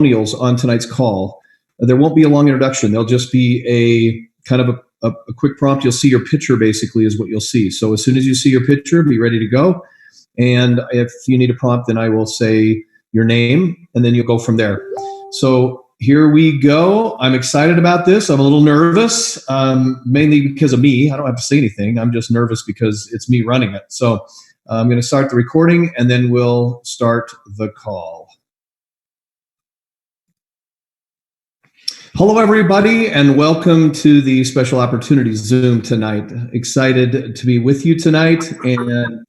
testimonials on tonight's call. There won't be a long introduction. There'll just be a kind of a quick prompt. You'll see your picture basically is what you'll see. So as soon as you see your picture, be ready to go. And if you need a prompt, then I will say your name and then you'll go from there. So here we go. I'm excited about this. I'm a little nervous, mainly because of me. I don't have to say anything. I'm just nervous because it's me running it. So I'm going to start the recording and then we'll start the call. Hello, everybody, and welcome to the Special Opportunities Zoom tonight. Excited to be with you tonight, and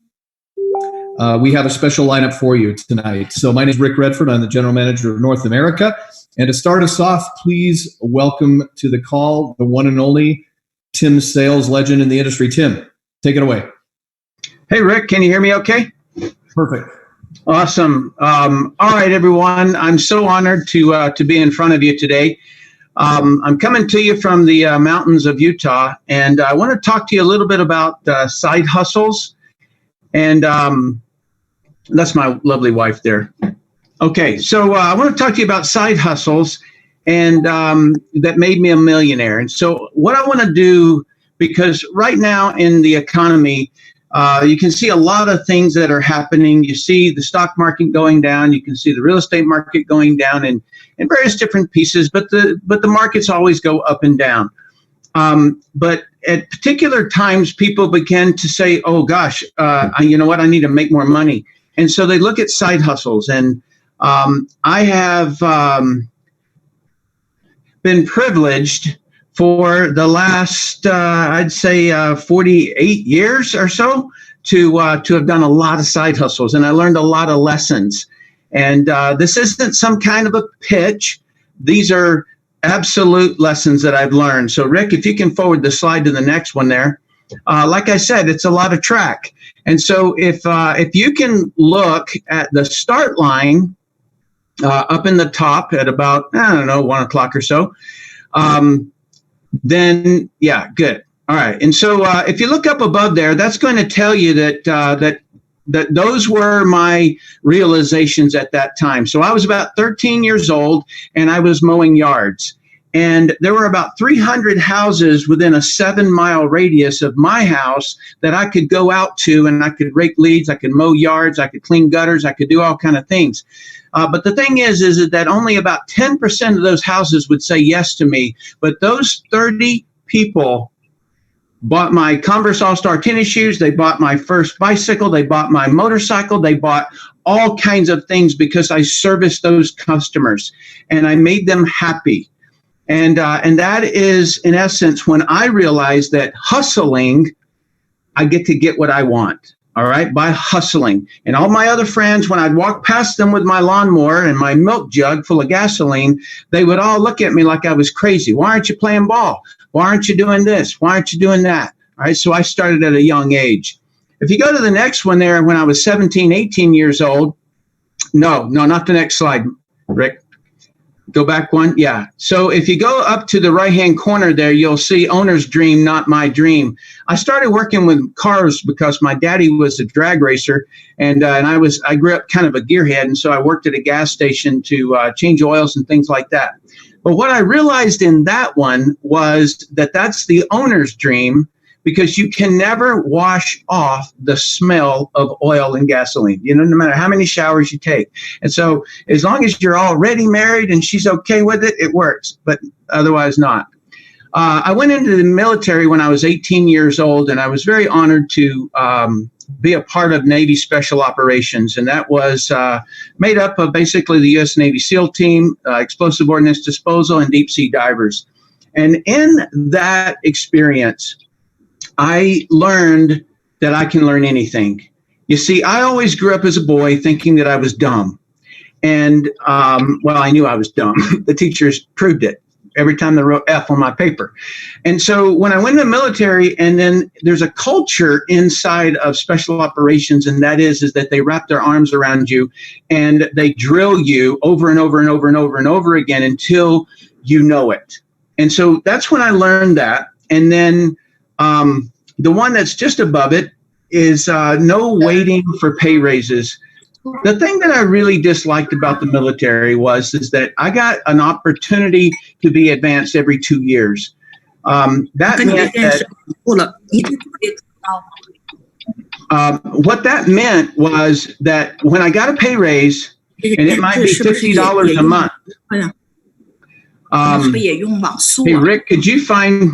we have a special lineup for you tonight. So my name is Rick Redford. I'm the General Manager of North America. And to start us off, please welcome to the call the one and only Tim Sales, legend in the industry. Tim, take it away. Hey, Rick, can you hear me okay? Perfect. Awesome. All right, everyone. I'm so honored to be in front of you today. I'm coming to you from the mountains of Utah, and I want to talk to you a little bit about side hustles. And that's my lovely wife there. Okay, so I want to talk to you about side hustles and that made me a millionaire. And so what I want to do, because right now in the economy, you can see a lot of things that are happening. You see the stock market going down. You can see the real estate market going down and various different pieces, but the markets always go up and down. But at particular times, people begin to say, oh, gosh, you know what? I need to make more money. And so they look at side hustles. And I have been privileged for the last, I'd say, 48 years or so to have done a lot of side hustles. And I learned a lot of lessons. And this isn't some kind of a pitch. These are absolute lessons that I've learned. So, Rick, if you can forward the slide to the next one there. Like I said, it's a lot of track. And so if you can look at the start line up in the top at about, I don't know, 1 o'clock or so, then, yeah, good. All right. And so if you look up above there, that's going to tell you that those were my realizations at that time. So I was about 13 years old and I was mowing yards. And there were about 300 houses within a 7-mile radius of my house that I could go out to, and I could rake leaves, I could mow yards, I could clean gutters, I could do all kind of things. But the thing is that only about 10% of those houses would say yes to me. But those 30 people bought my Converse All-Star tennis shoes. They bought my first bicycle. They bought my motorcycle. They bought all kinds of things because I serviced those customers and I made them happy. And that is, in essence, when I realized that hustling, I get what I want. All right, by hustling. And all my other friends, when I'd walk past them with my lawnmower and my milk jug full of gasoline, they would all look at me like I was crazy. Why aren't you playing ball? Why aren't you doing this? Why aren't you doing that? All right, so I started at a young age. If you go to the next one there, when I was 17, 18 years old, no, not the next slide, Rick. Go back one. Yeah. So if you go up to the right-hand corner there, you'll see owner's dream, not my dream. I started working with cars because my daddy was a drag racer, and I grew up kind of a gearhead, and so I worked at a gas station to change oils and things like that. But what I realized in that one was that that's the owner's dream, because you can never wash off the smell of oil and gasoline, no matter how many showers you take. And so as long as you're already married and she's okay with it, it works, but otherwise not. I went into the military when I was 18 years old, and I was very honored to be a part of Navy Special Operations. And that was made up of basically the U.S. Navy SEAL team, explosive ordnance disposal, and deep sea divers. And in that experience, I learned that I can learn anything. You see, I always grew up as a boy thinking that I was dumb. And, I knew I was dumb. The teachers proved it every time they wrote F on my paper. And so when I went in the military, and then there's a culture inside of special operations, and that is that they wrap their arms around you and they drill you over and over and over and over and over again until you know it. And so that's when I learned that. And then the one that's just above it is no waiting for pay raises. the thing that I really disliked about the military is that I got an opportunity to be advanced every 2 years. That meant that what that meant was that when I got a pay raise, and it might be $50 a month. Hey, Rick, could you find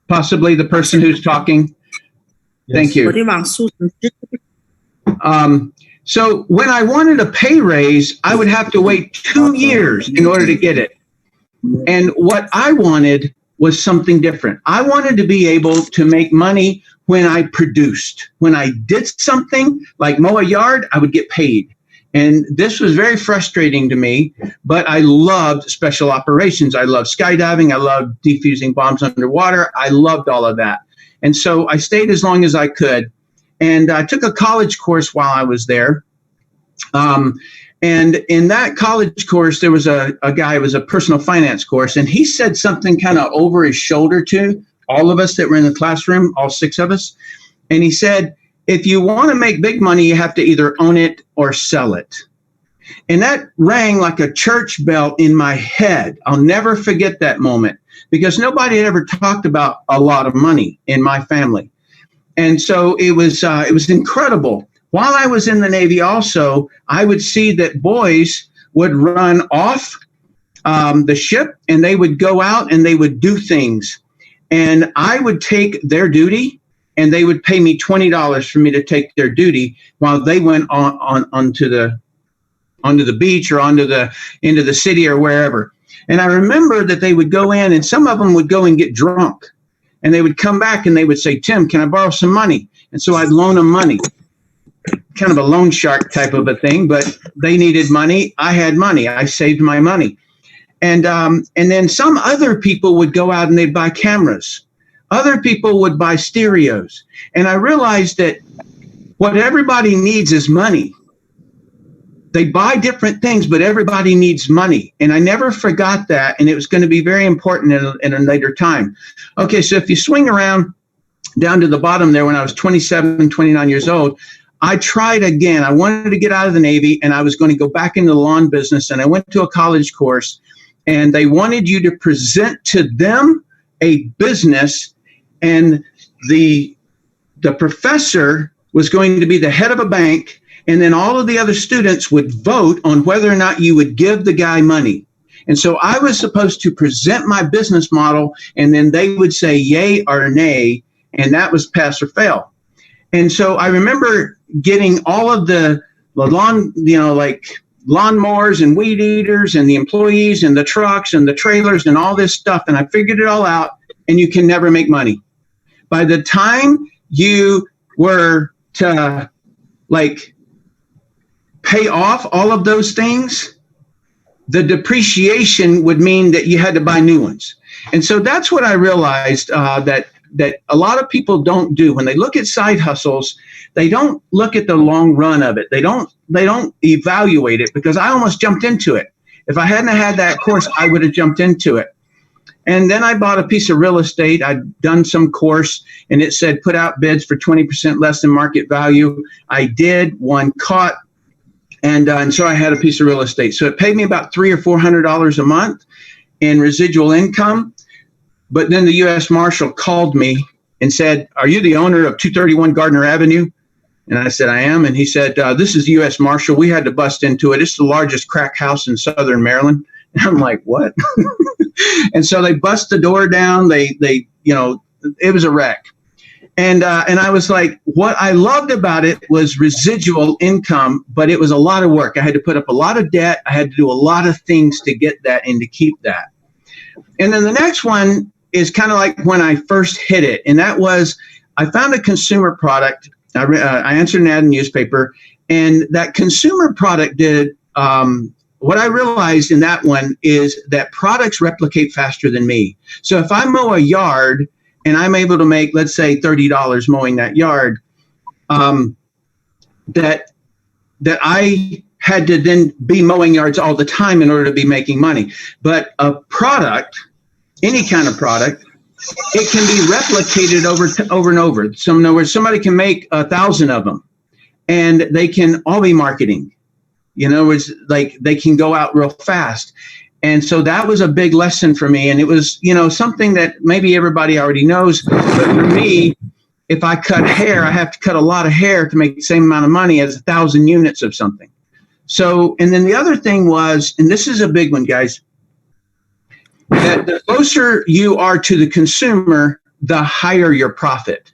possibly the person who's talking? Yes. Thank you. So when I wanted a pay raise, I would have to wait 2 years in order to get it. And what I wanted was something different. I wanted to be able to make money when I produced. When I did something like mow a yard, I would get paid. And this was very frustrating to me, but I loved special operations. I loved skydiving. I loved defusing bombs underwater. I loved all of that. And so I stayed as long as I could. And I took a college course while I was there. And in that college course, there was a guy, it was a personal finance course, and he said something kind of over his shoulder to all of us that were in the classroom, all 6 of us. And he said, if you want to make big money, you have to either own it or sell it. And that rang like a church bell in my head. I'll never forget that moment because nobody had ever talked about a lot of money in my family. And so it was incredible. While I was in the Navy also, I would see that boys would run off the ship and they would go out and they would do things. And I would take their duty and they would pay me $20 for me to take their duty while they went onto the beach or into the city or wherever. And I remember that they would go in and some of them would go and get drunk and they would come back and they would say, Tim, can I borrow some money? And so I'd loan them money. Kind of a loan shark type of a thing, but they needed money. I had money. I saved my money. And then some other people would go out and they'd buy cameras. Other people would buy stereos. And I realized that what everybody needs is money. They buy different things, but everybody needs money. And I never forgot that. And it was going to be very important in a later time. Okay, so if you swing around down to the bottom there when I was 27, 29 years old, I tried again. I wanted to get out of the Navy and I was going to go back into the lawn business. And I went to a college course and they wanted you to present to them a business. And the professor was going to be the head of a bank. And then all of the other students would vote on whether or not you would give the guy money. And so I was supposed to present my business model and then they would say yay or nay. And that was pass or fail. And so I remember getting all of the lawn, like lawnmowers and weed eaters and the employees and the trucks and the trailers and all this stuff. And I figured it all out and you can never make money. By the time you were to pay off all of those things, the depreciation would mean that you had to buy new ones. And so that's what I realized that a lot of people don't do. When they look at side hustles, they don't look at the long run of it. They don't evaluate it because I almost jumped into it. If I hadn't had that course, I would have jumped into it. And then I bought a piece of real estate. I'd done some course and it said put out bids for 20% less than market value. I did, one caught. And so I had a piece of real estate. So it paid me about $300 or $400 a month in residual income. But then the U.S. Marshal called me and said, are you the owner of 231 Gardner Avenue? And I said, I am. And he said, this is the U.S. Marshal. We had to bust into it. It's the largest crack house in Southern Maryland. And I'm like, what? And so they bust the door down. They it was a wreck. And I was like, what I loved about it was residual income, but it was a lot of work. I had to put up a lot of debt. I had to do a lot of things to get that and to keep that. And then the next one is kind of like when I first hit it. And that was, I found a consumer product. I answered an ad in the newspaper, and that consumer product did, what I realized in that one is that products replicate faster than me. So if I mow a yard and I'm able to make, let's say, $30 mowing that yard, that I had to then be mowing yards all the time in order to be making money. But a product, any kind of product, it can be replicated over and over. So in other words, somebody can make 1,000 of them and they can all be marketing. It's like they can go out real fast. And so that was a big lesson for me. And it was, something that maybe everybody already knows. But for me, if I cut hair, I have to cut a lot of hair to make the same amount of money as 1,000 units of something. So, and then the other thing was, and this is a big one, guys, that the closer you are to the consumer, the higher your profit.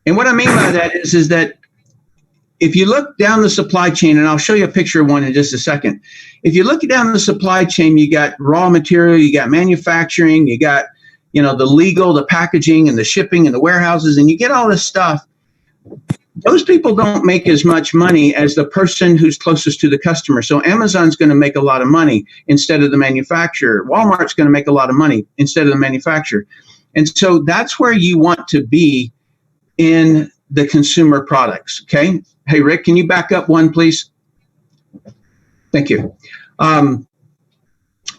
And what I mean by that is that if you look down the supply chain, and I'll show you a picture of one in just a second. If you look down the supply chain, you got raw material, you got manufacturing, you got, the legal, the packaging and the shipping and the warehouses, and you get all this stuff. Those people don't make as much money as the person who's closest to the customer. So Amazon's going to make a lot of money instead of the manufacturer. Walmart's going to make a lot of money instead of the manufacturer. And so that's where you want to be in the consumer products. Okay. Hey, Rick, can you back up one, please? Thank you. And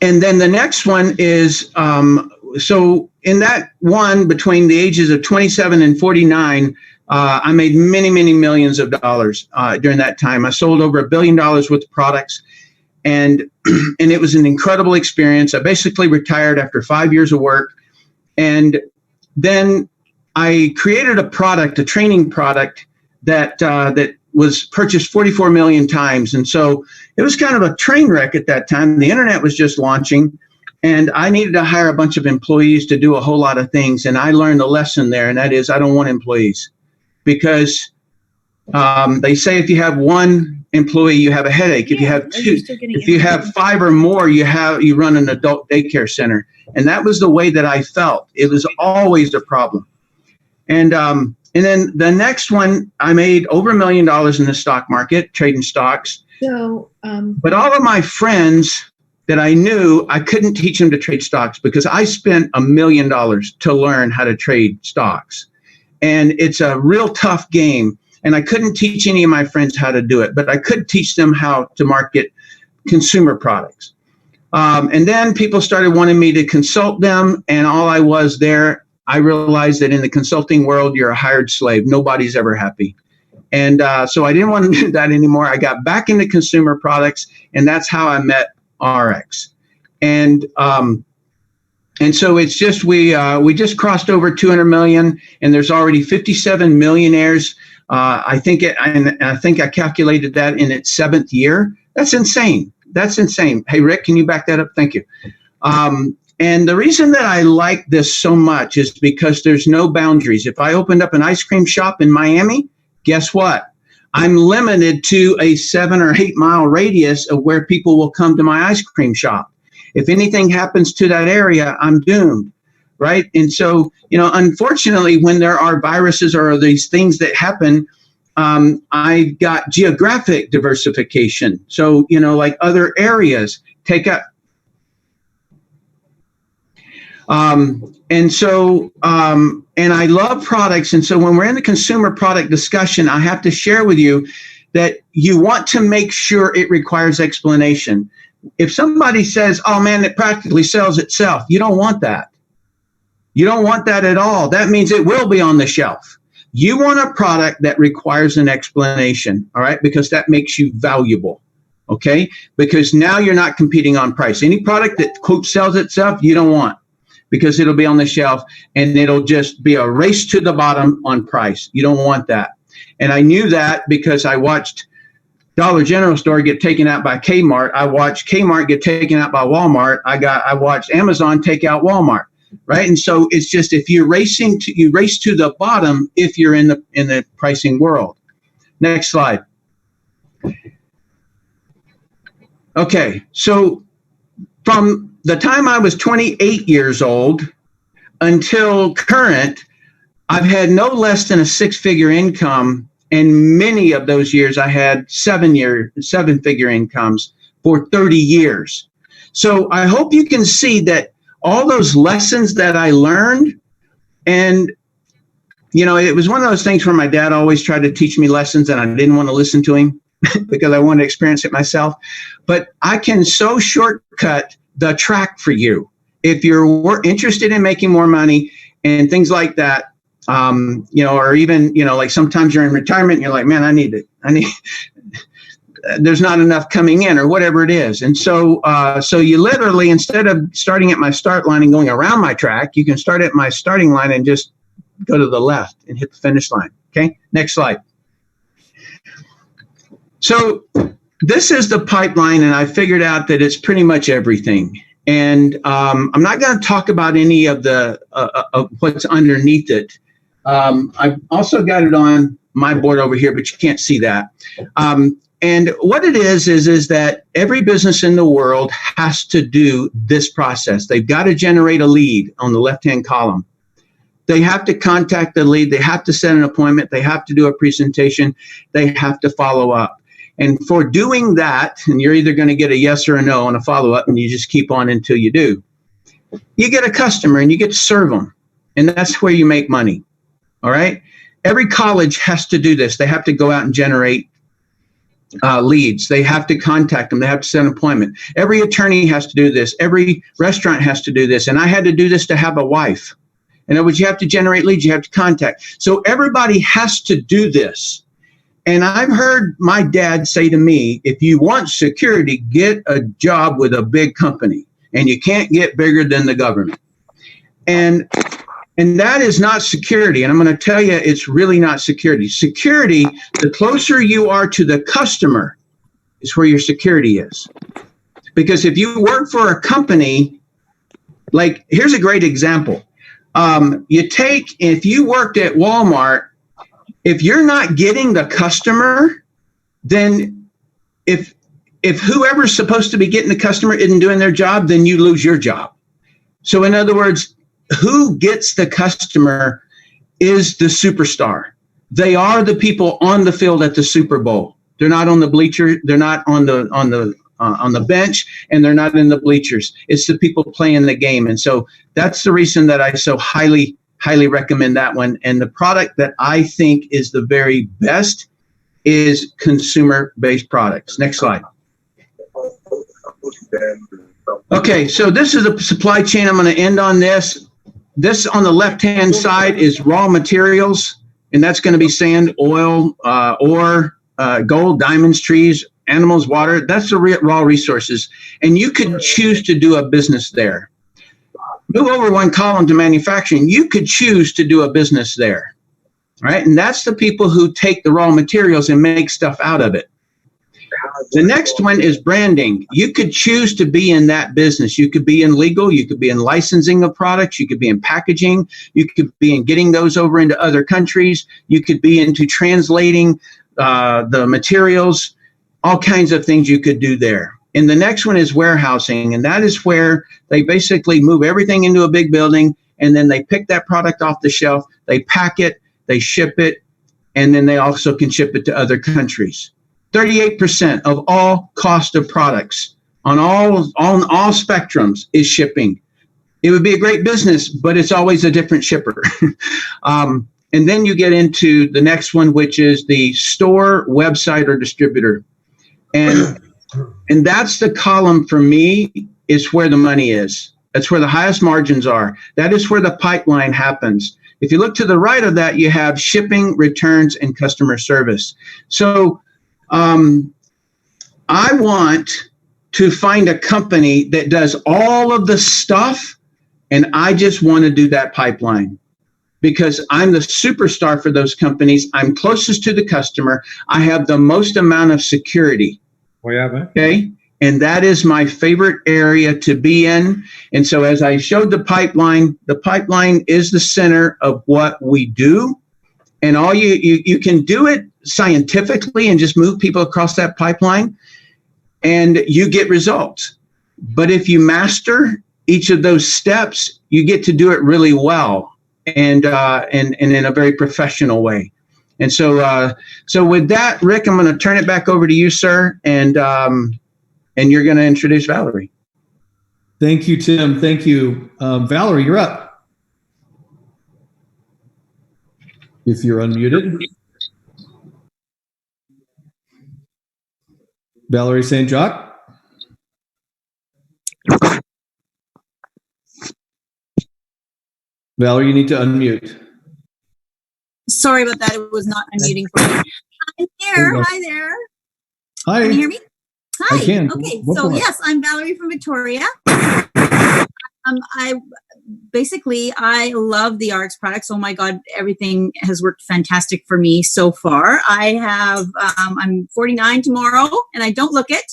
then the next one is, so in that one, between the ages of 27 and 49, I made many, many millions of dollars during that time. I sold over $1 billion worth of products, and it was an incredible experience. I basically retired after 5 years of work, and then I created a product, a training product that was purchased 44 million times. And so it was kind of a train wreck at that time. The internet was just launching, and I needed to hire a bunch of employees to do a whole lot of things. And I learned a lesson there, and that is I don't want employees, because they say if you have one employee, you have a headache. If you have two, if you have 5 or more, you run an adult daycare center. And that was the way that I felt. It was always a problem. And then the next one, I made over $1 million in the stock market, trading stocks. So, but all of my friends that I knew, I couldn't teach them to trade stocks because I spent $1 million to learn how to trade stocks. And it's a real tough game. And I couldn't teach any of my friends how to do it, but I could teach them how to market consumer products. And then people started wanting me to consult them, and all I was there, I realized that in the consulting world, you're a hired slave. Nobody's ever happy. And so I didn't want to do that anymore. I got back into consumer products, and that's how I met Ariix. And so it's just, we just crossed over 200 million, and there's already 57 millionaires. I think I calculated that in its 7th year. That's insane. That's insane. Hey, Rick, can you back that up? Thank you. And the reason that I like this so much is because there's no boundaries. If I opened up an ice cream shop in Miami, guess what? I'm limited to a 7 or 8 mile radius of where people will come to my ice cream shop. If anything happens to that area, I'm doomed, right? And so, unfortunately, when there are viruses or these things that happen, I've got geographic diversification. So, like other areas take up. And I love products. And so when we're in the consumer product discussion, I have to share with you that you want to make sure it requires explanation. If somebody says, oh man, it practically sells itself, you don't want that. You don't want that at all. That means it will be on the shelf. You want a product that requires an explanation, all right? Because that makes you valuable, okay? Because now you're not competing on price. Any product that, quote, sells itself, you don't want, because it'll be on the shelf and it'll just be a race to the bottom on price. You don't want that. And I knew that because I watched Dollar General store get taken out by Kmart. I watched Kmart get taken out by Walmart. I watched Amazon take out Walmart, right? And so it's just, if you race to the bottom if you're in the pricing world. Next slide. Okay, so from the time I was 28 years old until current, I've had no less than a 6-figure income. And many of those years I had 7-figure incomes for 30 years. So I hope you can see that all those lessons that I learned, and it was one of those things where my dad always tried to teach me lessons and I didn't want to listen to him because I wanted to experience it myself. But I can so shortcut the track for you if you're interested in making more money and things like that. Or even, like sometimes you're in retirement and you're like, man, I need there's not enough coming in or whatever it is. And so you literally, instead of starting at my start line and going around my track, you can start at my starting line and just go to the left and hit the finish line. Okay, next slide. So this is the pipeline, and I figured out that it's pretty much everything. And I'm not going to talk about any of the of what's underneath it. I've also got it on my board over here, but you can't see that. And what it is that every business in the world has to do this process. They've got to generate a lead on the left-hand column. They have to contact the lead. They have to set an appointment. They have to do a presentation. They have to follow up. And for doing that, and you're either going to get a yes or a no on a follow-up, and you just keep on until you do, you get a customer and you get to serve them. And that's where you make money. All right? Every college has to do this. They have to go out and generate leads. They have to contact them. They have to set an appointment. Every attorney has to do this. Every restaurant has to do this. And I had to do this to have a wife. In other words, you have to generate leads. You have to contact. So everybody has to do this. And I've heard my dad say to me, if you want security, get a job with a big company. And you can't get bigger than the government. And that is not security. And I'm going to tell you, it's really not security. Security, the closer you are to the customer, is where your security is. Because if you work for a company, like, here's a great example. If you worked at Walmart, if you're not getting the customer, then if whoever's supposed to be getting the customer isn't doing their job, then you lose your job. So in other words, who gets the customer is the superstar. They are the people on the field at the Super Bowl. They're not on the bleacher. They're not on the bench, and they're not in the bleachers. It's the people playing the game. And so that's the reason that I so highly recommend that one. And the product that I think is the very best is consumer-based products. Next slide. Okay, so this is a supply chain. I'm going to end on this. This on the left-hand side is raw materials, and that's going to be sand, oil, ore, gold, diamonds, trees, animals, water. That's the raw resources. And you could choose to do a business there. Move over one column to manufacturing. You could choose to do a business there, right? And that's the people who take the raw materials and make stuff out of it. The next one is branding. You could choose to be in that business. You could be in legal. You could be in licensing of products. You could be in packaging. You could be in getting those over into other countries. You could be into translating the materials, all kinds of things you could do there. And the next one is warehousing. And that is where they basically move everything into a big building, and then they pick that product off the shelf. They pack it, they ship it, and then they also can ship it to other countries. 38% of all cost of products on all spectrums is shipping. It would be a great business, but it's always a different shipper. And then you get into the next one, which is the store, website, or distributor. And that's the column for me, is where the money is. That's where the highest margins are. That is where the pipeline happens. If you look to the right of that, you have shipping, returns, and customer service. So I want to find a company that does all of the stuff, and I just want to do that pipeline because I'm the superstar for those companies. I'm closest to the customer. I have the most amount of security. Okay. And that is my favorite area to be in. And so as I showed the pipeline is the center of what we do. And all you can do it scientifically and just move people across that pipeline and you get results. But if you master each of those steps, you get to do it really well and in a very professional way. And so with that, Rick, I'm going to turn it back over to you, sir. And you're going to introduce Valerie. Thank you, Tim. Thank you. Valerie, you're up. If you're unmuted. Valerie St. Jacques. Valerie, you need to unmute. Sorry about that. It was not unmuting for me. I'm here. Hi there. Hi. Can you hear me? Hi. I can. Okay. Go So for it. yes, I'm Valerie from Victoria. I love the Ariix products. Oh my God, everything has worked fantastic for me so far. I'm 49 tomorrow and I don't look it.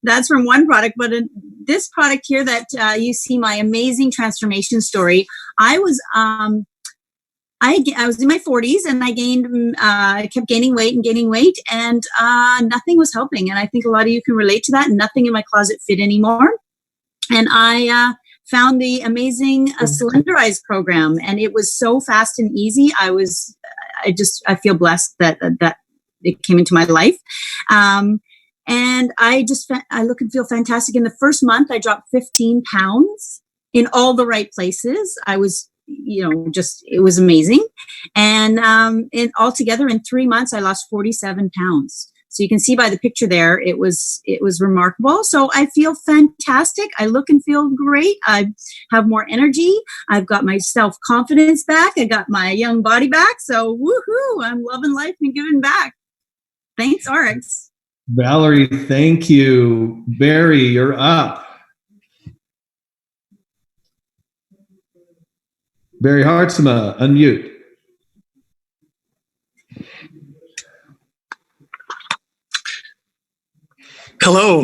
That's from one product, but in this product here that you see my amazing transformation story. I was in my 40s and I kept gaining weight, and nothing was helping. And I think a lot of you can relate to that. Nothing in my closet fit anymore. And I found the amazing Cylinderize program, and it was so fast and easy. I feel blessed that it came into my life. And I look and feel fantastic. In the first month, I dropped 15 pounds in all the right places. I was, it was amazing. And altogether in 3 months, I lost 47 pounds. So you can see by the picture there, it was remarkable. So I feel fantastic. I look and feel great. I have more energy. I've got my self-confidence back. I got my young body back. So woohoo, I'm loving life and giving back. Thanks, Ariix. Valerie, thank you. Barry, you're up. Barry Hartzema, unmute. Hello.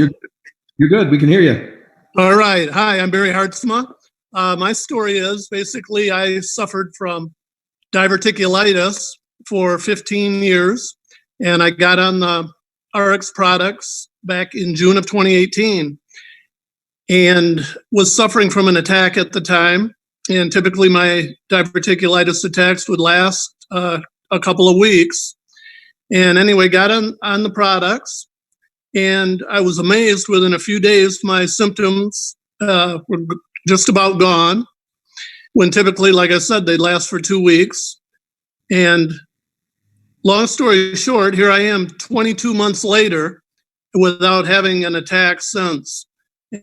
You're good. We can hear you. All right. Hi, I'm Barry Hartzema. My story is basically I suffered from diverticulitis for 15 years, and I got on the Ariix products back in June of 2018 and was suffering from an attack at the time. And typically my diverticulitis attacks would last a couple of weeks. And anyway, got on the products. And I was amazed within a few days, my symptoms were just about gone, when typically, like I said, they last for 2 weeks. And long story short, here I am 22 months later without having an attack since.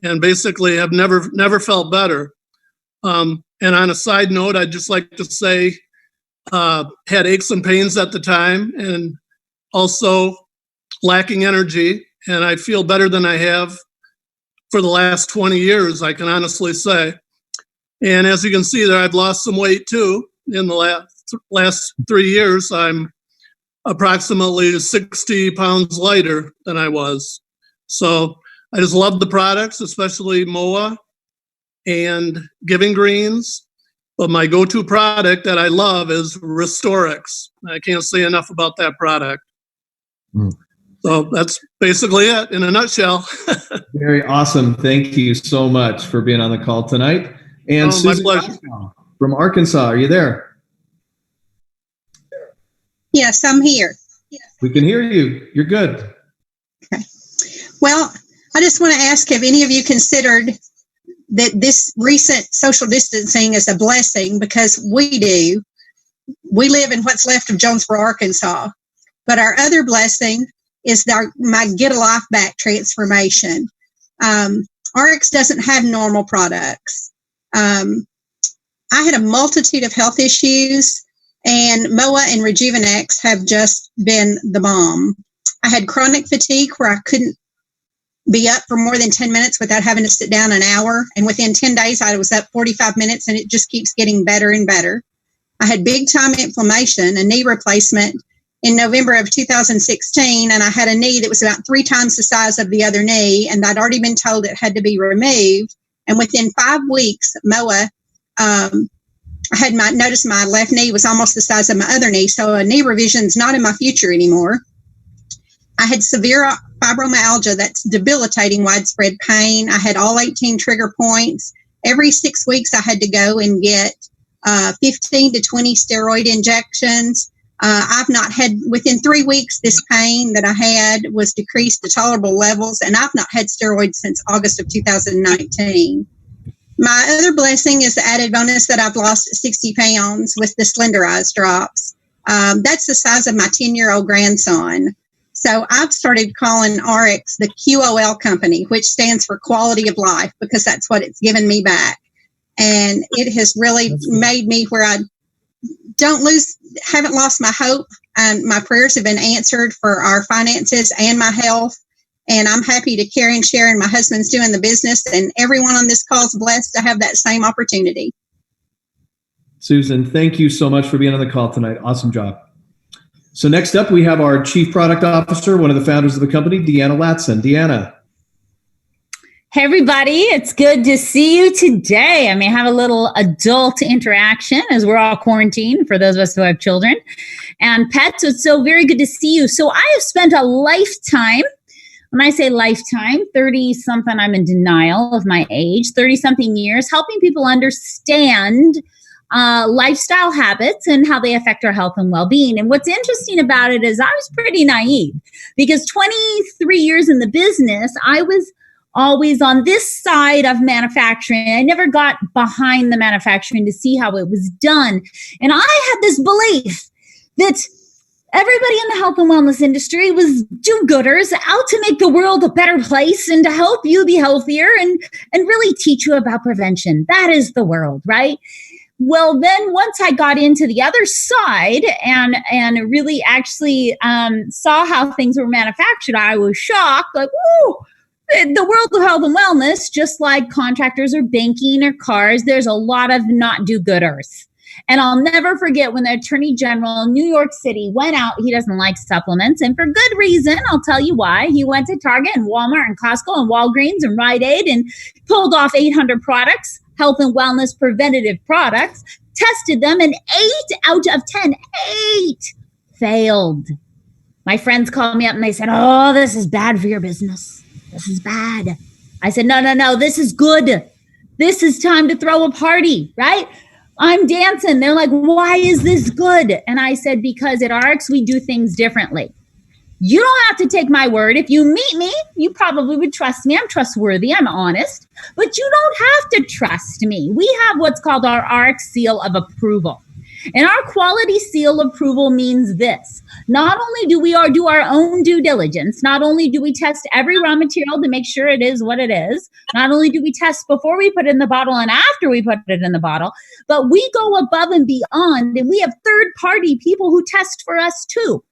And basically have never felt better. And on a side note, I'd just like to say, had aches and pains at the time and also lacking energy. And I feel better than I have for the last 20 years, I can honestly say. And as you can see there, I've lost some weight too. In the last 3 years, I'm approximately 60 pounds lighter than I was. So I just love the products, especially MOA and Giving Greens. But my go-to product that I love is Restorix. I can't say enough about that product. So that's basically it in a nutshell. Very awesome. Thank you so much for being on the call tonight. And Susan my pleasure. From Arkansas, are you there? Yes, I'm here. We can hear you. You're good. Okay. Well, I just want to ask, have any of you considered that this recent social distancing is a blessing? Because we do. We live in what's left of Jonesboro, Arkansas. But our other blessing is my Get a Life Back transformation. Ariix doesn't have normal products. I had a multitude of health issues, and MOA and Rejuvenex have just been the bomb. I had chronic fatigue where I couldn't be up for more than 10 minutes without having to sit down an hour. And within 10 days, I was up 45 minutes, and it just keeps getting better and better. I had big time inflammation, a knee replacement in November of 2016, and I had a knee that was about 3 times the size of the other knee, and I'd already been told it had to be removed. And within 5 weeks, MOA, I had noticed my left knee was almost the size of my other knee, so a knee revision is not in my future anymore. I had severe fibromyalgia that's debilitating, widespread pain. I had all 18 trigger points. Every 6 weeks, I had to go and get 15 to 20 steroid injections. I've not had, within 3 weeks, this pain that I had was decreased to tolerable levels, and I've not had steroids since August of 2019. My other blessing is the added bonus that I've lost 60 pounds with the Cylinderize drops. That's the size of my 10-year-old grandson. So I've started calling Ariix the QOL company, which stands for quality of life, because that's what it's given me back. And it has really made me where I haven't lost my hope My prayers have been answered for our finances and my health. And I'm happy to carry and share. And my husband's doing the business, and everyone on this call is blessed to have that same opportunity. Susan, thank you so much for being on the call tonight. Awesome job. So next up, we have our Chief Product Officer, one of the founders of the company, Deanna Latson. Deanna. Hey, everybody. It's good to see you today. I may have a little adult interaction as we're all quarantined for those of us who have children and pets. It's so very good to see you. So I have spent a lifetime. When I say lifetime, 30-something, I'm in denial of my age, 30-something years, helping people understand lifestyle habits and how they affect our health and well-being. And what's interesting about it is I was pretty naive because 23 years in the business, I was always on this side of manufacturing. I never got behind the manufacturing to see how it was done. And I had this belief that everybody in the health and wellness industry was do-gooders out to make the world a better place and to help you be healthier and really teach you about prevention. That is the world, right? Well, then once I got into the other side and really actually saw how things were manufactured, I was shocked, like, whoa, the world of health and wellness, just like contractors or banking or cars, there's a lot of not do-gooders. And I'll never forget when the Attorney General in New York City went out. He doesn't like supplements, and for good reason. I'll tell you why. He went to Target and Walmart and Costco and Walgreens and Rite Aid and pulled off 800 products, health and wellness preventative products, tested them, and 8 out of 10 failed. My friends called me up and they said, "Oh, this is bad for your business. This is bad." I said, no, this is good. This is time to throw a party, right? I'm dancing. They're like, "Why is this good?" And I said, because at Ariix, we do things differently. You don't have to take my word. If you meet me, you probably would trust me. I'm trustworthy. I'm honest. But you don't have to trust me. We have what's called our Ariix seal of approval. And our quality seal approval means this. Not only do we do our own due diligence, not only do we test every raw material to make sure it is what it is, not only do we test before we put it in the bottle and after we put it in the bottle, but we go above and beyond, and we have third-party people who test for us too.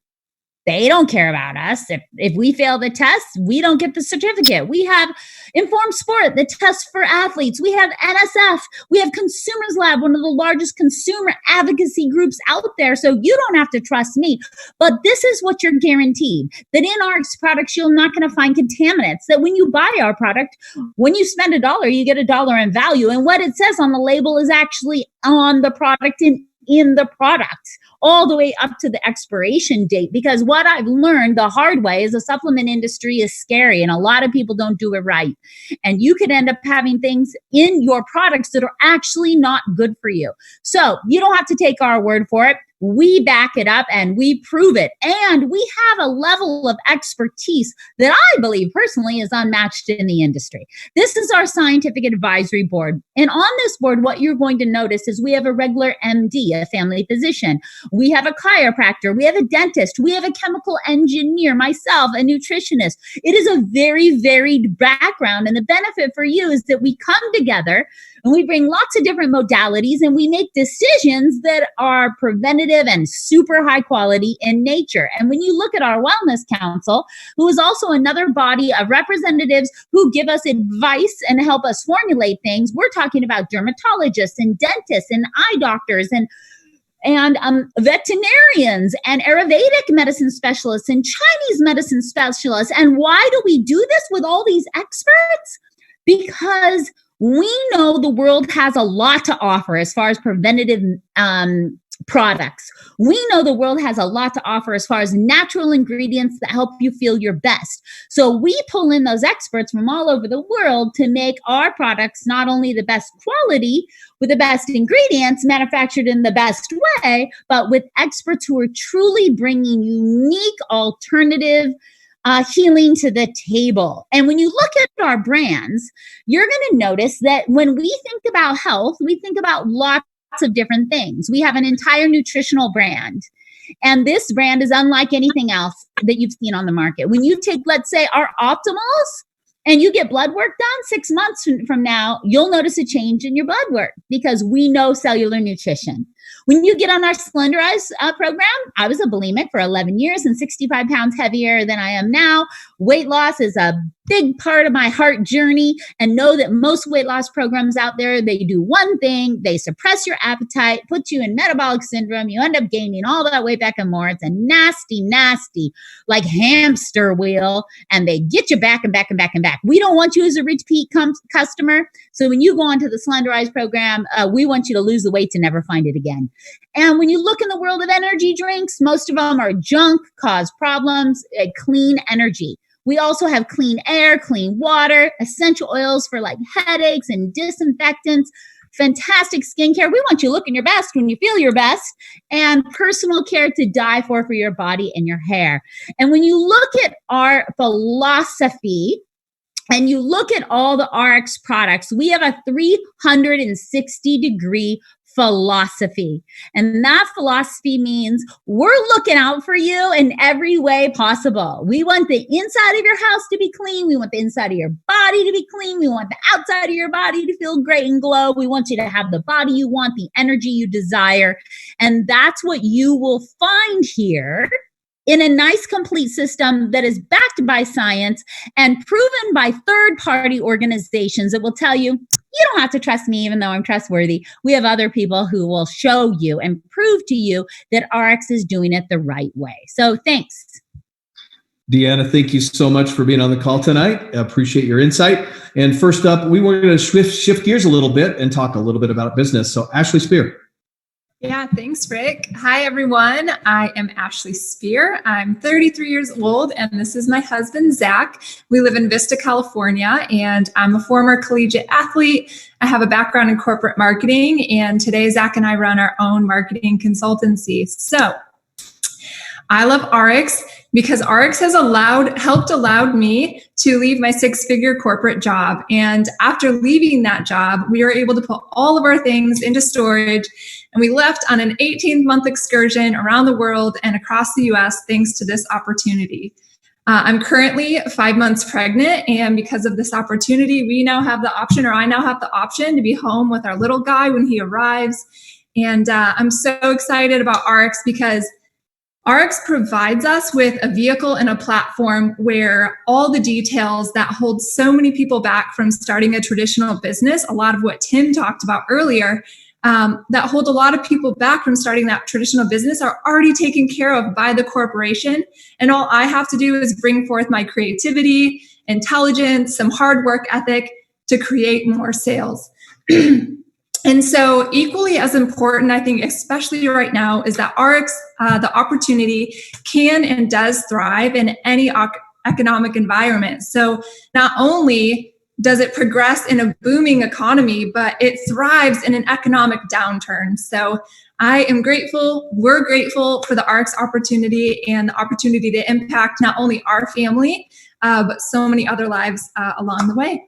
They don't care about us. If we fail the test, we don't get the certificate. We have Informed Sport, the test for athletes. We have NSF. We have Consumers Lab, one of the largest consumer advocacy groups out there. So you don't have to trust me. But this is what you're guaranteed, that in our products, you're not going to find contaminants, that when you buy our product, when you spend $1, you get $1 in value. And what it says on the label is actually on the product in the product, all the way up to the expiration date. Because what I've learned the hard way is the supplement industry is scary and a lot of people don't do it right. And you could end up having things in your products that are actually not good for you. So you don't have to take our word for it. We back it up and we prove it. And we have a level of expertise that I believe personally is unmatched in the industry. This is our scientific advisory board. And on this board, what you're going to notice is we have a regular MD, a family physician. We have a chiropractor. We have a dentist. We have a chemical engineer, myself, a nutritionist. It is a very varied background. And the benefit for you is that we come together and we bring lots of different modalities and we make decisions that are preventative and super high quality in nature. And when you look at our Wellness Council, who is also another body of representatives who give us advice and help us formulate things, we're talking about dermatologists and dentists and eye doctors and veterinarians and Ayurvedic medicine specialists and Chinese medicine specialists. And why do we do this with all these experts? Because we know the world has a lot to offer as far as preventative products. We know the world has a lot to offer as far as natural ingredients that help you feel your best. So we pull in those experts from all over the world to make our products not only the best quality with the best ingredients manufactured in the best way, but with experts who are truly bringing unique alternative healing to the table. And when you look at our brands, you're going to notice that when we think about health, we think about lots of different things. We have an entire nutritional brand. And this brand is unlike anything else that you've seen on the market. When you take, let's say, our Optimals, and you get blood work done 6 months from now, you'll notice a change in your blood work because we know cellular nutrition. When you get on our Slenderize program, I was a bulimic for 11 years and 65 pounds heavier than I am now. Weight loss is a big part of my heart journey, and know that most weight loss programs out there, they do one thing: they suppress your appetite, put you in metabolic syndrome. You end up gaining all that weight back and more. It's a nasty, like hamster wheel, and they get you back and back and back and back. We don't want you as a repeat customer. So when you go onto the Slenderize program, we want you to lose the weight to never find it again. And when you look in the world of energy drinks, most of them are junk, cause problems, clean energy. We also have clean air, clean water, essential oils for like headaches and disinfectants, fantastic skincare. We want you looking your best when you feel your best, and personal care to die for your body and your hair. And when you look at our philosophy, and you look at all the Ariix products, we have a 360-degree philosophy. And that philosophy means we're looking out for you in every way possible. We want the inside of your house to be clean. We want the inside of your body to be clean. We want the outside of your body to feel great and glow. We want you to have the body you want, the energy you desire. And that's what you will find here in a nice, complete system that is backed by science and proven by third-party organizations that will tell you, you don't have to trust me, even though I'm trustworthy. We have other people who will show you and prove to you that Ariix is doing it the right way. So thanks. Deanna, thank you so much for being on the call tonight. I appreciate your insight. And first up, we were going to shift gears a little bit and talk a little bit about business. So Ashley Spear. Yeah, thanks, Rick. Hi, everyone. I am Ashley Spear. I'm 33 years old, and this is my husband, Zach. We live in Vista, California, and I'm a former collegiate athlete. I have a background in corporate marketing, and today Zach and I run our own marketing consultancy. So I love Ariix because Ariix has allowed me to leave my six-figure corporate job. And after leaving that job, we were able to put all of our things into storage, and we left on an 18-month excursion around the world and across the US thanks to this opportunity. I'm currently 5 months pregnant, and because of this opportunity, I now have the option to be home with our little guy when he arrives. And I'm so excited about Ariix because Ariix provides us with a vehicle and a platform where all the details that hold so many people back from starting a traditional business, a lot of what Tim talked about earlier, that hold a lot of people back from starting that traditional business are already taken care of by the corporation. And all I have to do is bring forth my creativity, intelligence, some hard work ethic to create more sales. And so equally as important, I think, especially right now, is that Ariix, the opportunity can and does thrive in any economic environment. So not only does it progress in a booming economy, but it thrives in an economic downturn. So I am grateful, we're grateful for the Ariix opportunity and the opportunity to impact not only our family, but so many other lives along the way.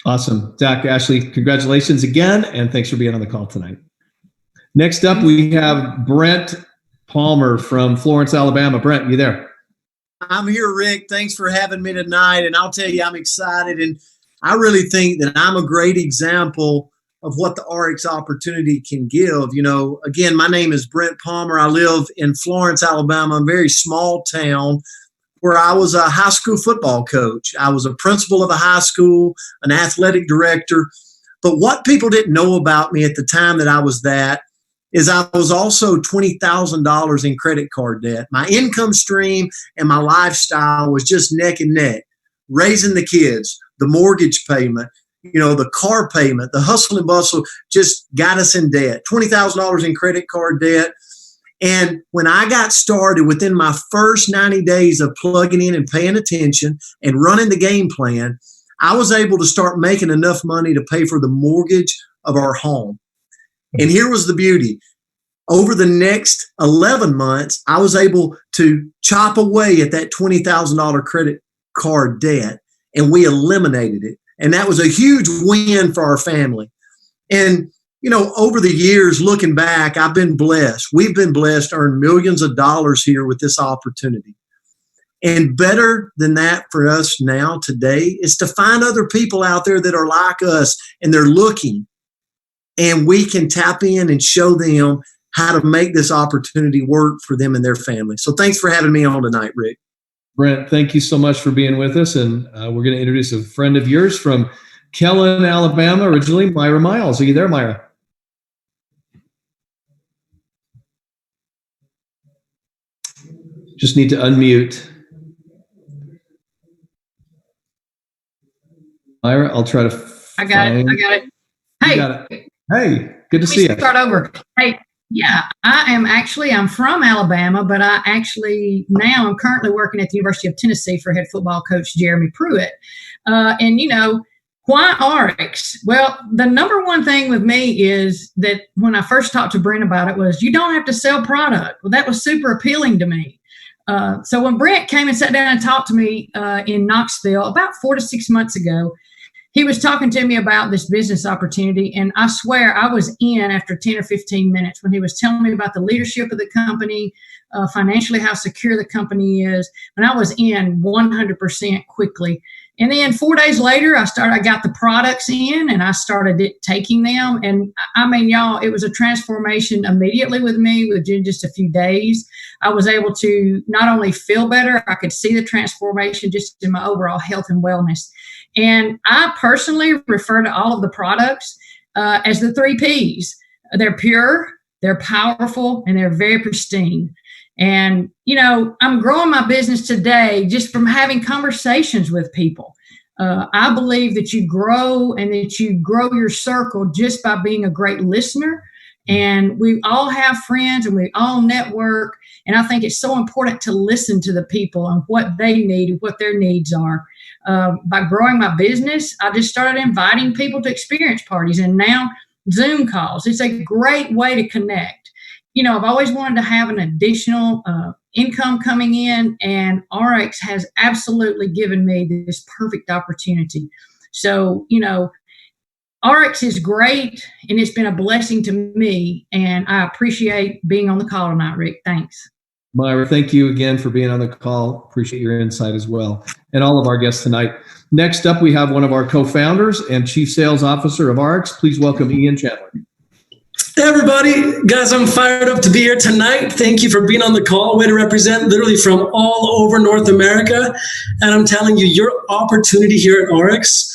Awesome. Zach, Ashley, congratulations again, and thanks for being on the call tonight. Next up, we have Brent Palmer from Florence, Alabama. Brent, you there? I'm here, Rick. Thanks for having me tonight. And I'll tell you, I'm excited. And I really think that I'm a great example of what the Ariix opportunity can give. You know, again, my name is Brent Palmer. I live in Florence, Alabama, a very small town where I was a high school football coach. I was a principal of a high school, an athletic director. But what people didn't know about me at the time that I was that is I was also $20,000 in credit card debt. My income stream and my lifestyle was just neck and neck. Raising the kids, the mortgage payment, you know, the car payment, the hustle and bustle just got us in debt. $20,000 in credit card debt. And when I got started, within my first 90 days of plugging in and paying attention and running the game plan, I was able to start making enough money to pay for the mortgage of our home. And here was the beauty. Over the next 11 months, I was able to chop away at that $20,000 credit card debt, and we eliminated it. And that was a huge win for our family. And, you know, over the years, looking back, I've been blessed. We've been blessed to earn millions of dollars here with this opportunity. And better than that for us now today is to find other people out there that are like us and they're looking. and we can tap in and show them how to make this opportunity work for them and their family. So thanks for having me on tonight, Rick. Brent, thank you so much for being with us. And we're going to introduce a friend of yours from Kellen, Alabama, originally, Myra Miles. Are you there, Myra? Just need to unmute. Myra, I'll try to I got it. Hey. Got it. Hey, good to see you. Start over. Hey, yeah, I'm from Alabama, but I'm currently working at the University of Tennessee for head football coach Jeremy Pruitt. And why Ariix? Well, the number one thing with me is that when I first talked to Brent about it was you don't have to sell product. Well, that was super appealing to me. So when Brent came and sat down and talked to me in Knoxville about 4 to 6 months ago, he was talking to me about this business opportunity, and I swear I was in after 10 or 15 minutes when he was telling me about the leadership of the company, financially how secure the company is, and I was in 100% quickly. And then 4 days later, I got the products in and I started taking them. And I mean, y'all, it was a transformation immediately with me within just a few days. I was able to not only feel better, I could see the transformation just in my overall health and wellness. And I personally refer to all of the products as the 3 Ps. They're pure, they're powerful, and they're very pristine. And, I'm growing my business today just from having conversations with people. I believe that you grow and that you grow your circle just by being a great listener. And we all have friends and we all network. And I think it's so important to listen to the people and what they need and what their needs are. By growing my business, I just started inviting people to experience parties and now Zoom calls. It's a great way to connect. I've always wanted to have an additional income coming in, and Ariix has absolutely given me this perfect opportunity. So, Ariix is great, and it's been a blessing to me, and I appreciate being on the call tonight, Rick. Thanks. Myra, thank you again for being on the call. Appreciate your insight as well, and all of our guests tonight. Next up, we have one of our co-founders and chief sales officer of Ariix. Please welcome Ian Chandler. Hey everybody, guys, I'm fired up to be here tonight. Thank you for being on the call. Way to represent literally from all over North America. And I'm telling you, your opportunity here at Ariix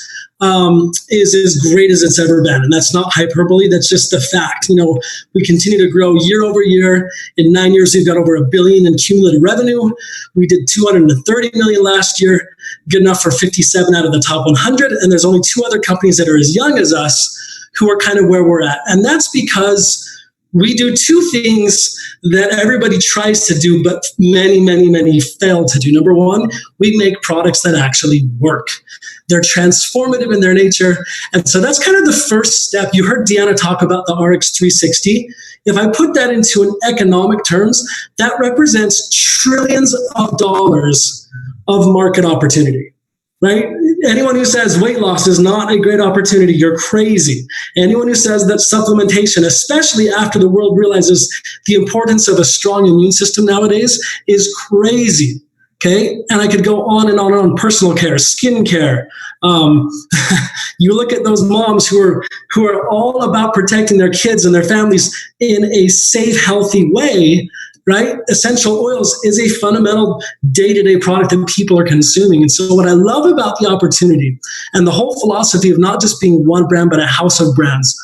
is as great as it's ever been. And that's not hyperbole, that's just the fact. We continue to grow year over year. In 9 years, we've got over $1 billion in cumulative revenue. We did $230 million last year, good enough for 57 out of the top 100. And there's only 2 other companies that are as young as us who are kind of where we're at. And that's because we do 2 things that everybody tries to do, but many, many, many fail to do. Number 1, we make products that actually work. They're transformative in their nature. And so that's kind of the first step. You heard Deanna talk about the Ariix 360. If I put that into an economic terms, that represents trillions of dollars of market opportunity. Right? Anyone who says weight loss is not a great opportunity, you're crazy. Anyone who says that supplementation, especially after the world realizes the importance of a strong immune system nowadays, is crazy. Okay? And I could go on and on and on. Personal care, skin care. You look at those moms who are all about protecting their kids and their families in a safe, healthy way. Right? Essential oils is a fundamental day-to-day product that people are consuming. And so what I love about the opportunity and the whole philosophy of not just being one brand, but a house of brands,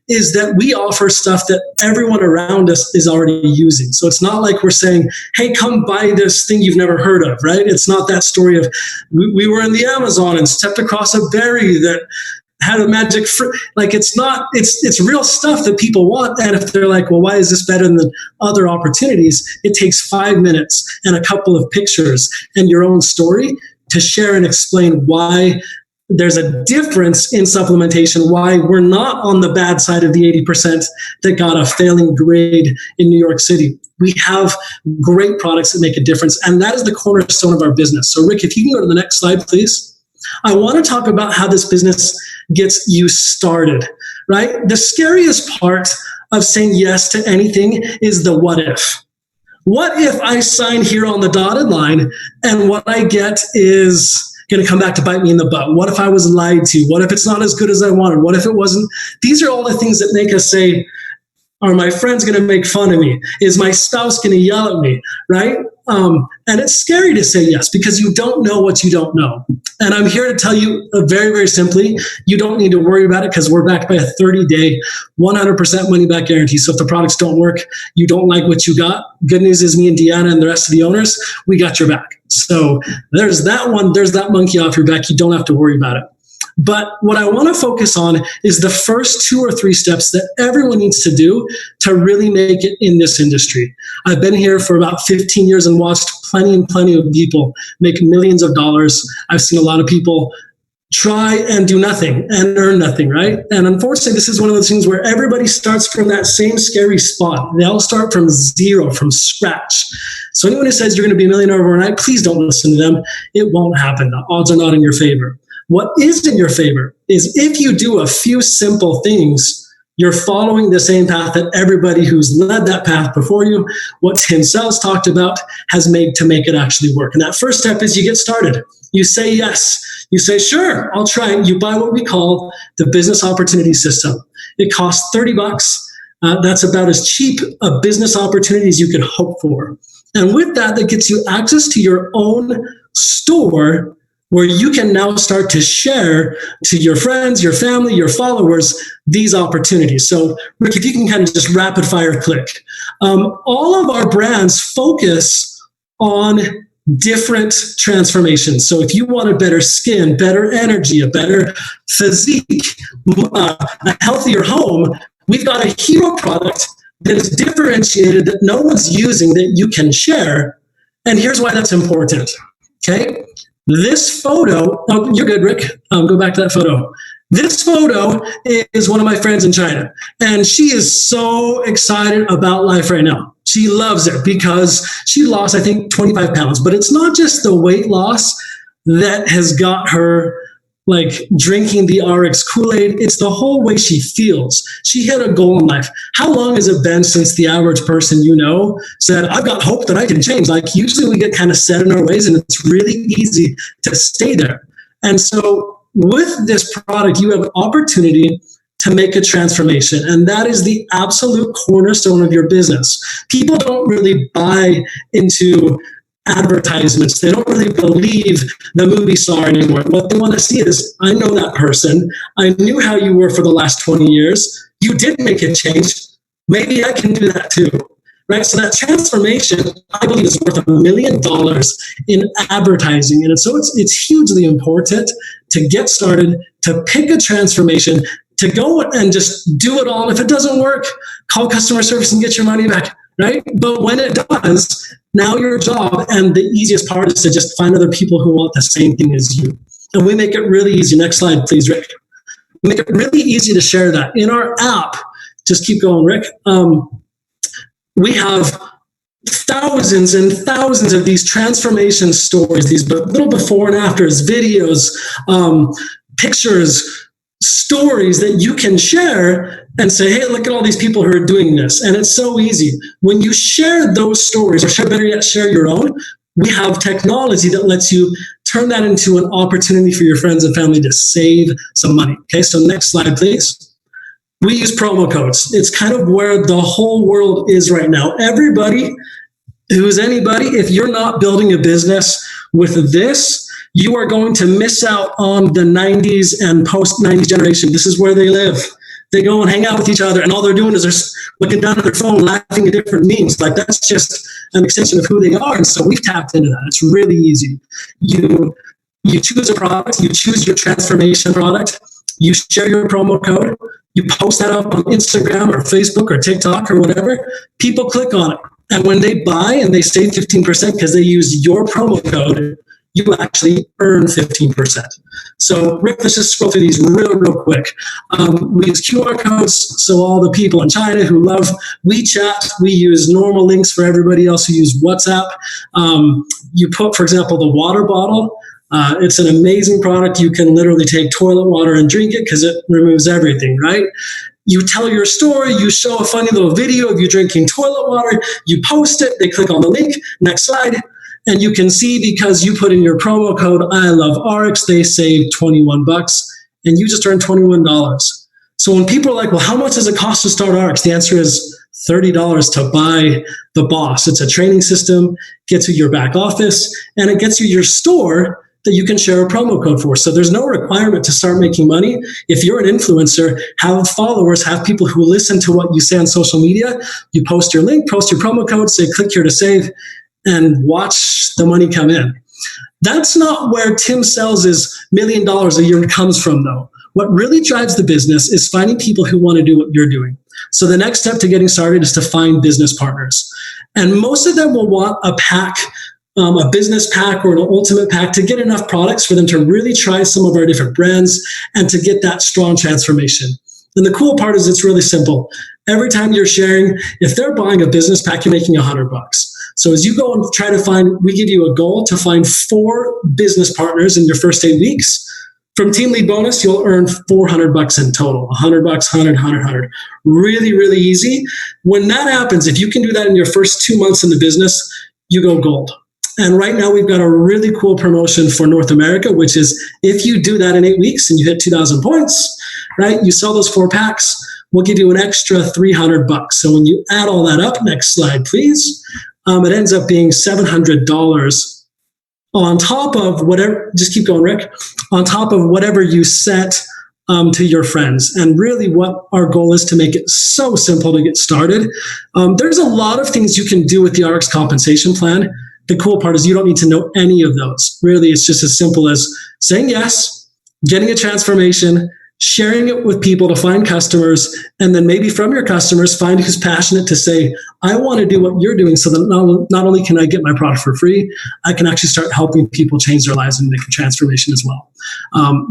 is that we offer stuff that everyone around us is already using. So it's not like we're saying, hey, come buy this thing you've never heard of, right? It's not that story of we were in the Amazon and stepped across a berry that had a magic fruit. Like it's real stuff that people want. And if they're like, well, why is this better than other opportunities? It takes 5 minutes and a couple of pictures and your own story to share and explain why there's a difference in supplementation, why we're not on the bad side of the 80% that got a failing grade in New York City. We have great products that make a difference. And that is the cornerstone of our business. So Rick, if you can go to the next slide, please. I want to talk about how this business gets you started, right? The scariest part of saying yes to anything is the what if. What if I sign here on the dotted line and what I get is, going to come back to bite me in the butt? What if I was lied to? What if it's not as good as I wanted? What if it wasn't? These are all the things that make us say, are my friends going to make fun of me? Is my spouse going to yell at me? Right? And it's scary to say yes because you don't know what you don't know. And I'm here to tell you very, very simply, you don't need to worry about it because we're backed by a 30-day, 100% money back guarantee. So if the products don't work, you don't like what you got, good news is me and Deanna and the rest of the owners, we got your back. So there's that one, there's that monkey off your back. You don't have to worry about it. But what I want to focus on is the first 2 or 3 steps that everyone needs to do to really make it in this industry. I've been here for about 15 years and watched plenty and plenty of people make millions of dollars. I've seen a lot of people try and do nothing and earn nothing, right? And unfortunately, this is one of those things where everybody starts from that same scary spot. They all start from zero, from scratch. So anyone who says you're going to be a millionaire overnight, please don't listen to them. It won't happen. The odds are not in your favor. What is in your favor is if you do a few simple things, you're following the same path that everybody who's led that path before you, what Tim Sells talked about, has made to make it actually work. And that first step is you get started. You say yes. You say, sure, I'll try it. You buy what we call the business opportunity system. It costs $30. That's about as cheap a business opportunity as you could hope for. And with that, that gets you access to your own store where you can now start to share to your friends, your family, your followers, these opportunities. So Rick, if you can kind of just rapid fire click. All of our brands focus on different transformations. So if you want a better skin, better energy, a better physique, a healthier home, we've got a hero product that is differentiated that no one's using that you can share. And here's why that's important, okay? This photo, oh, you're good, Rick. Go back to that photo. This photo is one of my friends in China, and she is so excited about life right now. She loves it because she lost, I think, 25 pounds. But it's not just the weight loss that has got her like drinking the Ariix Kool-Aid. It's the whole way she feels. She hit a goal in life. How long has it been since the average person you know said, I've got hope that I can change? Like usually we get kind of set in our ways and it's really easy to stay there. And so with this product, you have an opportunity to make a transformation. And that is the absolute cornerstone of your business. People don't really buy into advertisements. They don't really believe the movie star anymore. What they want to see is, I know that person. I knew how you were for the last 20 years. You did make a change. Maybe I can do that too. Right? So that transformation, I believe, is worth $1 million in advertising. And so it's hugely important to get started, to pick a transformation, to go and just do it all. If it doesn't work, call customer service and get your money back. Right? But when it does, now your job and the easiest part is to just find other people who want the same thing as you. And we make it really easy. Next slide, please, Rick. We make it really easy to share that. In our app, just keep going, Rick. We have thousands and thousands of these transformation stories, these little before and afters, videos, pictures, stories that you can share and say, hey, look at all these people who are doing this. And it's so easy. When you share those stories, or better yet, share your own, we have technology that lets you turn that into an opportunity for your friends and family to save some money. Okay, so next slide, please. We use promo codes. It's kind of where the whole world is right now. Everybody who's anybody, if you're not building a business with this, you are going to miss out on the 90s and post-90s generation. This is where they live. They go and hang out with each other, and all they're doing is they're looking down at their phone, laughing at different memes. Like, that's just an extension of who they are. And so we've tapped into that. It's really easy. You choose a product, you choose your transformation product, you share your promo code, you post that up on Instagram or Facebook or TikTok or whatever, people click on it. And when they buy and they save 15% because they use your promo code, you actually earn 15%. So Rick, let's just scroll through these real quick. We use QR codes, so all the people in China who love WeChat, we use normal links for everybody else who use WhatsApp. You put, for example, the water bottle. It's an amazing product. You can literally take toilet water and drink it because it removes everything, right? You tell your story, you show a funny little video of you drinking toilet water, you post it, they click on the link, next slide. And you can see because you put in your promo code, I love Ariix, they save $21 and you just earned $21. So when people are like, well, how much does it cost to start Ariix? The answer is $30 to buy the boss. It's a training system, gets you your back office, and it gets you your store that you can share a promo code for. So there's no requirement to start making money. If you're an influencer, have followers, have people who listen to what you say on social media, you post your link, post your promo code, say click here to save, and watch the money come in. That's not where Tim sells his $1 million a year comes from, though. What really drives the business is finding people who want to do what you're doing. So the next step to getting started is to find business partners. And most of them will want a pack, a business pack or an ultimate pack to get enough products for them to really try some of our different brands and to get that strong transformation. And the cool part is it's really simple. Every time you're sharing, if they're buying a business pack, you're making $100. So as you go and try to find, we give you a goal to find 4 business partners in your first 8 weeks. From Team Lead Bonus, you'll earn $400 in total, $100, 100. Really, really easy. When that happens, if you can do that in your first 2 months in the business, you go gold. And right now we've got a really cool promotion for North America, which is if you do that in 8 weeks and you hit 2,000 points, right? You sell those 4 packs, we'll give you an extra $300. So when you add all that up, next slide, please, it ends up being $700 on top of whatever, just keep going, Rick, on top of whatever you set to your friends. And really what our goal is to make it so simple to get started. There's a lot of things you can do with the Ariix compensation plan. The cool part is you don't need to know any of those. Really, it's just as simple as saying yes, getting a transformation, sharing it with people to find customers, and then maybe from your customers, find who's passionate to say, I want to do what you're doing so that not only can I get my product for free, I can actually start helping people change their lives and make a transformation as well.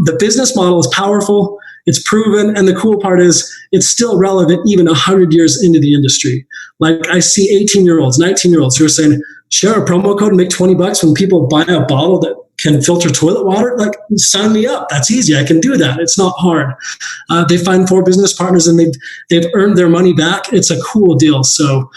The business model is powerful. It's proven. And the cool part is it's still relevant even 100 years into the industry. Like I see 18-year-olds, 19-year-olds who are saying, share a promo code and make $20 when people buy a bottle that can filter toilet water. Like, sign me up. That's easy. I can do that. It's not hard. They find 4 business partners and they've earned their money back. It's a cool deal. So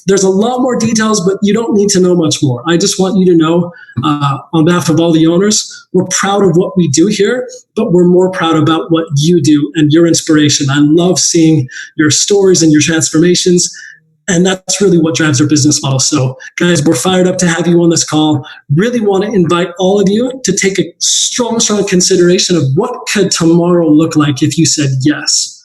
there's a lot more details, but you don't need to know much more. I just want you to know on behalf of all the owners, we're proud of what we do here, but we're more proud about what you do and your inspiration. I love seeing your stories and your transformations. And that's really what drives our business model. So guys, we're fired up to have you on this call. Really want to invite all of you to take a strong consideration of what could tomorrow look like if you said yes.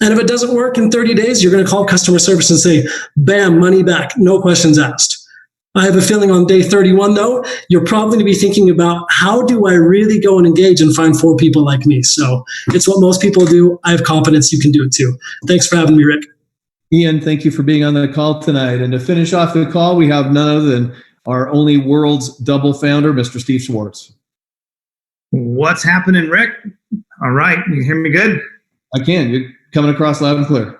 And if it doesn't work in 30 days, you're going to call customer service and say, bam, money back, no questions asked. I have a feeling on day 31, though, you're probably going to be thinking about how do I really go and engage and find 4 people like me? So it's what most people do. I have confidence you can do it too. Thanks for having me, Rick. Ian, thank you for being on the call tonight. And to finish off the call, we have none other than our only world's double founder, Mr. Steve Schwartz. What's happening, Rick? All right. You hear me good? I can. You're coming across loud and clear.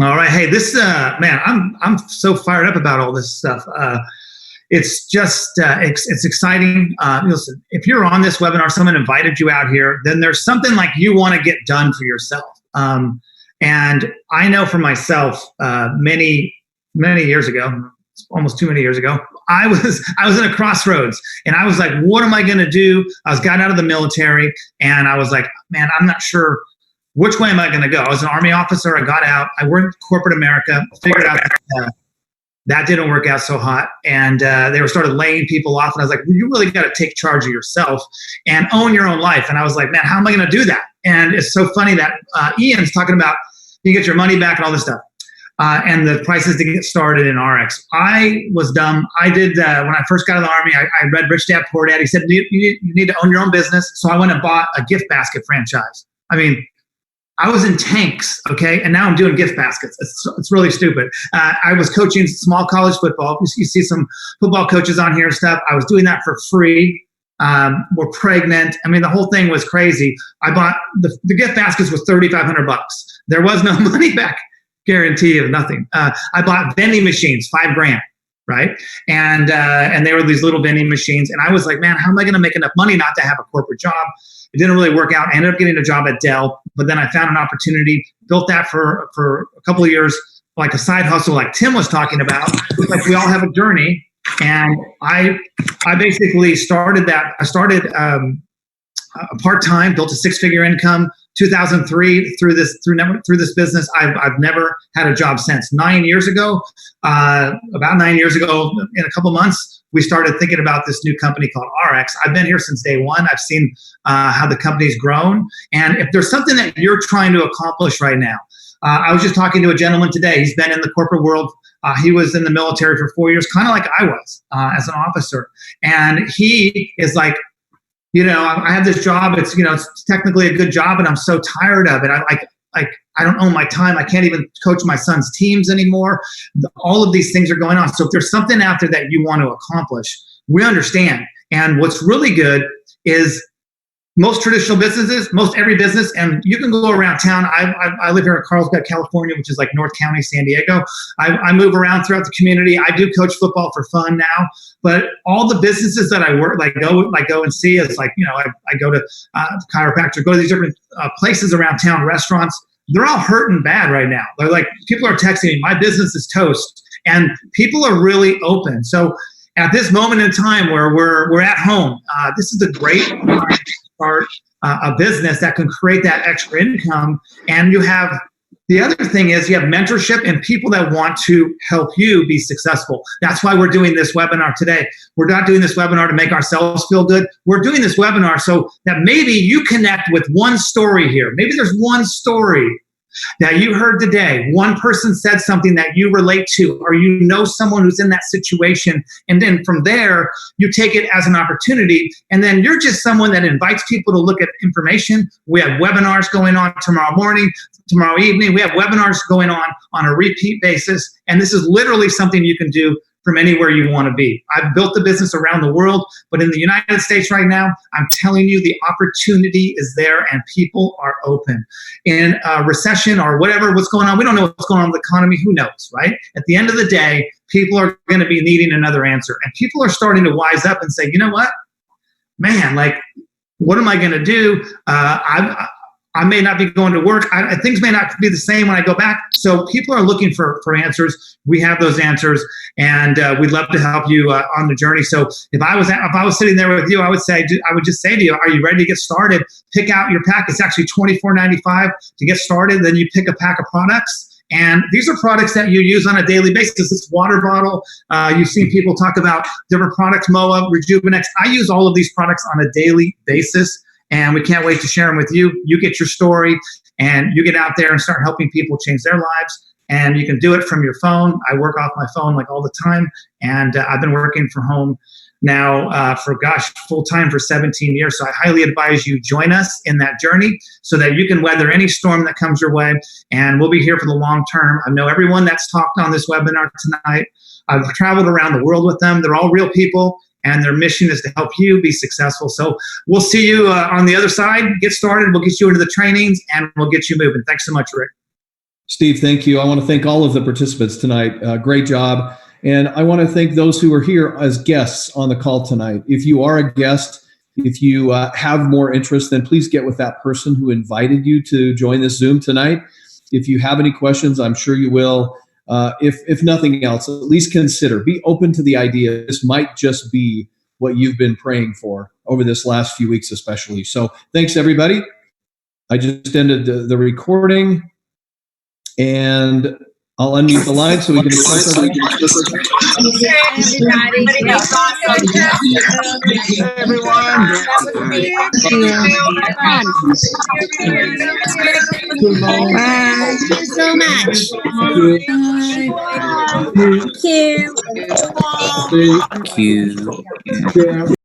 All right. Hey, this, man, I'm so fired up about all this stuff. It's just, it's exciting. Listen, if you're on this webinar, someone invited you out here, then there's something like you want to get done for yourself. And I know for myself, many years ago, almost too many years ago, I was in a crossroads and I was like, what am I going to do? I got out of the military and I was like, man, I'm not sure which way am I going to go? I was an Army officer. I got out. I worked corporate America, figured out that didn't work out so hot. And they started laying people off. And I was like, well, you really got to take charge of yourself and own your own life. And I was like, man, how am I going to do that? And it's so funny that Ian's talking about you get your money back and all this stuff. And the prices to get started in Ariix. I was dumb. I did, when I first got out of the Army, I read Rich Dad, Poor Dad. He said, you need to own your own business. So I went and bought a gift basket franchise. I mean, I was in tanks, okay? And now I'm doing gift baskets. It's really stupid. I was coaching small college football. You see some football coaches on here and stuff. I was doing that for free. We're pregnant. I mean, the whole thing was crazy. I bought the gift baskets was $3,500. There was no money back guarantee of nothing. I bought vending machines, $5,000, right? And they were these little vending machines. And I was like, man, how am I going to make enough money not to have a corporate job? It didn't really work out. I ended up getting a job at Dell, but then I found an opportunity, built that for a couple of years, like a side hustle, like Tim was talking about. Like we all have a journey. And I basically started that. I started part-time, built a six-figure income. 2003 through this business. I've never had a job since. 9 years ago, about 9 years ago, in a couple months, we started thinking about this new company called Ariix. I've been here since day one. I've seen how the company's grown. And if there's something that you're trying to accomplish right now, I was just talking to a gentleman today. He's been in the corporate world. He was in the military for 4 years, kind of like I was as an officer. And he is like, I have this job. It's, it's technically a good job, and I'm so tired of it. I don't own my time. I can't even coach my son's teams anymore. All of these things are going on. So if there's something out there that you want to accomplish, we understand. And what's really good is most traditional businesses, most every business, and you can go around town. I live here in Carlsbad, California, which is like North County, San Diego. I move around throughout the community. I do coach football for fun now, but all the businesses that I work, go and see is like, I go to chiropractor, go to these different places around town, restaurants. They're all hurting bad right now. They're like, people are texting me, my business is toast, and people are really open. So at this moment in time where we're at home, this is a great time to start a business that can create that extra income. And you have, the other thing is you have mentorship and people that want to help you be successful. That's why we're doing this webinar today. We're not doing this webinar to make ourselves feel good. We're doing this webinar so that maybe you connect with one story here. Maybe there's one story that you heard today. One person said something that you relate to, or someone who's in that situation. And then from there, you take it as an opportunity. And then you're just someone that invites people to look at information. We have webinars going on tomorrow morning, tomorrow evening. We have webinars going on a repeat basis. And this is literally something you can do from anywhere you want to be. I've built the business around the world, but in the United States right now, I'm telling you, the opportunity is there and people are open. In a recession or what's going on, we don't know what's going on with the economy, who knows, right? At the end of the day, people are going to be needing another answer. And people are starting to wise up and say, you know what, man, like, what am I going to do? I may not be going to work. Things may not be the same when I go back. So people are looking for answers. We have those answers, and we'd love to help you on the journey. So if I was sitting there with you, I would just say to you, are you ready to get started? Pick out your pack. It's actually $24.95 to get started. Then you pick a pack of products. And these are products that you use on a daily basis. This water bottle. You've seen people talk about different products, MOA, Rejuvenex. I use all of these products on a daily basis. And we can't wait to share them with you. You get your story and you get out there and start helping people change their lives. And you can do it from your phone. I work off my phone like all the time. And I've been working from home now full time for 17 years. So I highly advise you join us in that journey so that you can weather any storm that comes your way. And we'll be here for the long term. I know everyone that's talked on this webinar tonight. I've traveled around the world with them. They're all real people. And their mission is to help you be successful. So we'll see you on the other side. Get started. We'll get you into the trainings and we'll get you moving. Thanks so much, Rick. Steve, thank you. I want to thank all of the participants tonight. Great job. And I want to thank those who are here as guests on the call tonight. If you are a guest, if you have more interest, then please get with that person who invited you to join this Zoom tonight. If you have any questions, I'm sure you will. If nothing else, at least consider, be open to the idea. This might just be what you've been praying for over this last few weeks, especially. So thanks, everybody. I just ended the recording, and I'll unmute the line so we can discuss our Thank you so much. Thank you. Thank you.